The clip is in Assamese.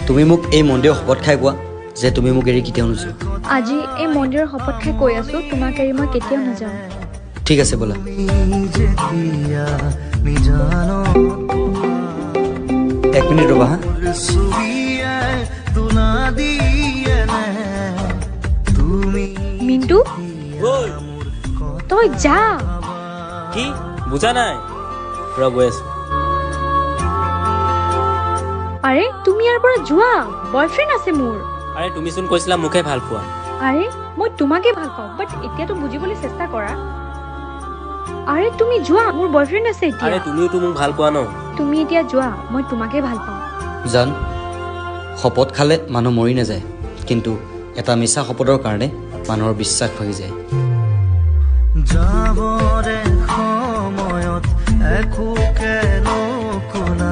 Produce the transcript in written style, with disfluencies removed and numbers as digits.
তুমি মোক এই মন্দিৰৰ শপত খাই কোৱা যে তুমি মোক এৰি কেতিয়াও নোযোৱা আজি এই মন্দিৰৰ শপত খাই কৈ আছো তোমাক এৰি মই কেতিয়াও নাযাওঁ ঠিক আছে ব'লা এক মিনিট ৰ'বা হা মিণ্টু তই যা কি বুজা নাই ৰ গৈ আছো আৰে তুমি ইয়াৰ পৰা যোৱা বয়ফ্ৰেণ্ড আছে মোৰ আৰে তুমিচোন কৈছিলা মোকে ভাল পোৱা আৰে মই তোমাকে ভাল পাওঁ বাট এতিয়াতো বুজিবলৈ চেষ্টা কৰা আৰে তুমি যোৱা মোৰ বয়ফ্ৰেণ্ড আছে এতিয়া আৰে তুমিওতো মোক ভাল পোৱা ন তুমি এতিয়া যোৱা মই তোমাকে ভাল পাওঁ জান শপত খালে মানুহ মৰি নাযায় কিন্তু এটা মিছা শপতৰ কাৰণে মানুহৰ বিশ্বাস ভাগি যায় যাবৰে সময়ত একো কেনো কোনা